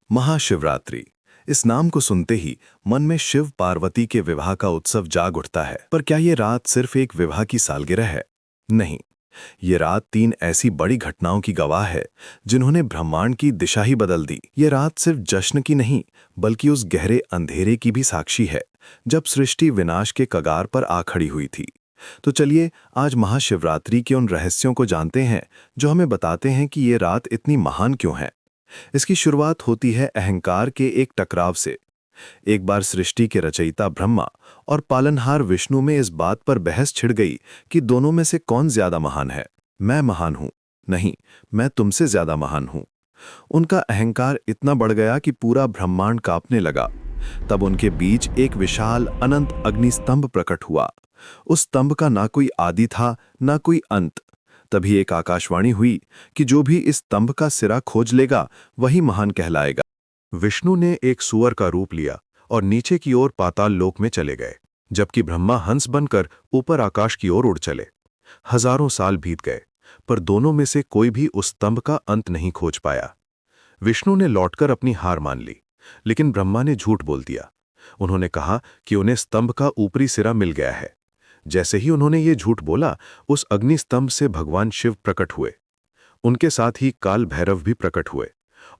महाशिवरात्रि। इस नाम को सुनते ही मन में शिव पार्वती के विवाह का उत्सव जाग उठता है। पर क्या ये रात सिर्फ एक विवाह की सालगिरह है? नहीं, ये रात 3 ऐसी बड़ी घटनाओं की गवाह है जिन्होंने ब्रह्मांड की दिशा ही बदल दी। ये रात सिर्फ जश्न की नहीं, बल्कि उस गहरे अंधेरे की भी साक्षी है जब सृष्टि विनाश के कगार पर आ खड़ी हुई थी। तो चलिए आज महाशिवरात्रि के उन रहस्यों को जानते हैं जो हमें बताते हैं कि ये रात इतनी महान क्यों है। इसकी शुरुआत होती है अहंकार के एक टकराव से। एक बार सृष्टि के रचयिता ब्रह्मा और पालनहार विष्णु में इस बात पर बहस छिड़ गई कि दोनों में से कौन ज्यादा महान है। मैं महान हूं, नहीं, मैं तुमसे ज्यादा महान हूं। उनका अहंकार इतना बढ़ गया कि पूरा ब्रह्मांड कांपने लगा। तब उनके बीच एक विशाल अनंत अग्निस्तंभ प्रकट हुआ। उस स्तंभ का ना कोई आदि था, ना कोई अंत। तभी एक आकाशवाणी हुई कि जो भी इस स्तंभ का सिरा खोज लेगा वही महान कहलाएगा। विष्णु ने एक सूअर का रूप लिया और नीचे की ओर पाताल लोक में चले गए, जबकि ब्रह्मा हंस बनकर ऊपर आकाश की ओर उड़ चले। हजारों साल बीत गए, पर दोनों में से कोई भी उस स्तंभ का अंत नहीं खोज पाया। विष्णु ने लौटकर अपनी हार मान ली, लेकिन ब्रह्मा ने झूठ बोल दिया। उन्होंने कहा कि उन्हें स्तंभ का ऊपरी सिरा मिल गया है। जैसे ही उन्होंने ये झूठ बोला, उस अग्नि स्तंभ से भगवान शिव प्रकट हुए। उनके साथ ही काल भैरव भी प्रकट हुए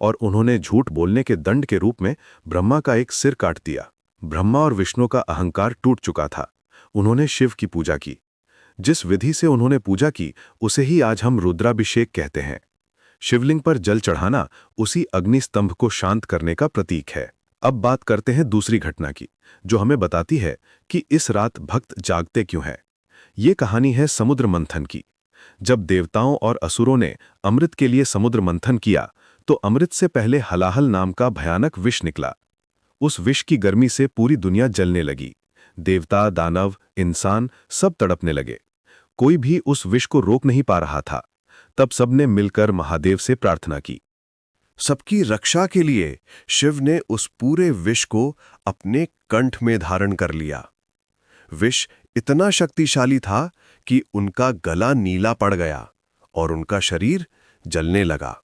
और उन्होंने झूठ बोलने के दंड के रूप में ब्रह्मा का एक सिर काट दिया। ब्रह्मा और विष्णु का अहंकार टूट चुका था। उन्होंने शिव की पूजा की। जिस विधि से उन्होंने पूजा की उसे ही आज हम रुद्राभिषेक कहते हैं। शिवलिंग पर जल चढ़ाना उसी अग्नि स्तंभ को शांत करने का प्रतीक है। अब बात करते हैं दूसरी घटना की, जो हमें बताती है कि इस रात भक्त जागते क्यों हैं। ये कहानी है समुद्र मंथन की। जब देवताओं और असुरों ने अमृत के लिए समुद्र मंथन किया, तो अमृत से पहले हलाहल नाम का भयानक विष निकला। उस विष की गर्मी से पूरी दुनिया जलने लगी। देवता, दानव, इंसान सब तड़पने लगे। कोई भी उस विष को रोक नहीं पा रहा था। तब सबने मिलकर महादेव से प्रार्थना की। सबकी रक्षा के लिए शिव ने उस पूरे विष को अपने कंठ में धारण कर लिया। विष इतना शक्तिशाली था कि उनका गला नीला पड़ गया और उनका शरीर जलने लगा।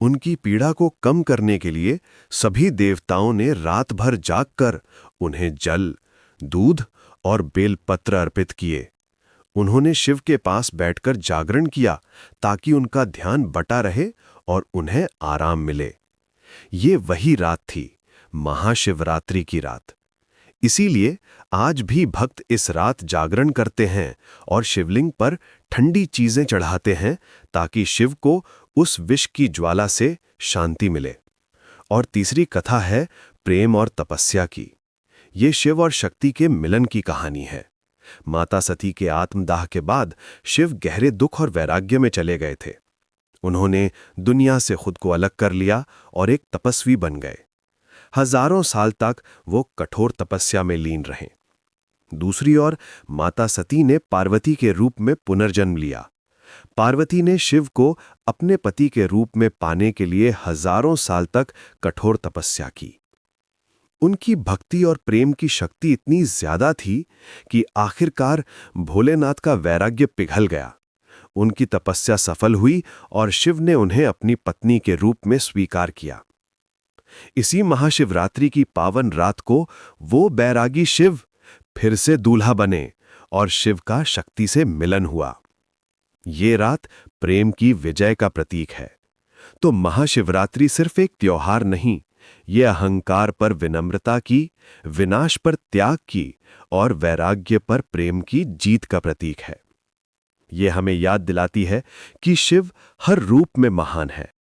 उनकी पीड़ा को कम करने के लिए सभी देवताओं ने रात भर जागकर उन्हें जल, दूध और बेलपत्र अर्पित किए। उन्होंने शिव के पास बैठकर जागरण किया ताकि उनका ध्यान बटा रहे और उन्हें आराम मिले। ये वही रात थी, महाशिवरात्रि की रात। इसीलिए आज भी भक्त इस रात जागरण करते हैं और शिवलिंग पर ठंडी चीजें चढ़ाते हैं ताकि शिव को उस विष की ज्वाला से शांति मिले। और तीसरी कथा है प्रेम और तपस्या की। ये शिव और शक्ति के मिलन की कहानी है। माता सती के आत्मदाह के बाद शिव गहरे दुख और वैराग्य में चले गए थे। उन्होंने दुनिया से खुद को अलग कर लिया और एक तपस्वी बन गए। हजारों साल तक वो कठोर तपस्या में लीन रहे। दूसरी ओर माता सती ने पार्वती के रूप में पुनर्जन्म लिया। पार्वती ने शिव को अपने पति के रूप में पाने के लिए हजारों साल तक कठोर तपस्या की। उनकी भक्ति और प्रेम की शक्ति इतनी ज्यादा थी कि आखिरकार भोलेनाथ का वैराग्य पिघल गया। उनकी तपस्या सफल हुई और शिव ने उन्हें अपनी पत्नी के रूप में स्वीकार किया। इसी महाशिवरात्रि की पावन रात को वो बैरागी शिव फिर से दूल्हा बने और शिव का शक्ति से मिलन हुआ। ये रात प्रेम की विजय का प्रतीक है। तो महाशिवरात्रि सिर्फ एक त्योहार नहीं, ये अहंकार पर विनम्रता की, विनाश पर त्याग की और वैराग्य पर प्रेम की जीत का प्रतीक है। ये हमें याद दिलाती है कि शिव हर रूप में महान है,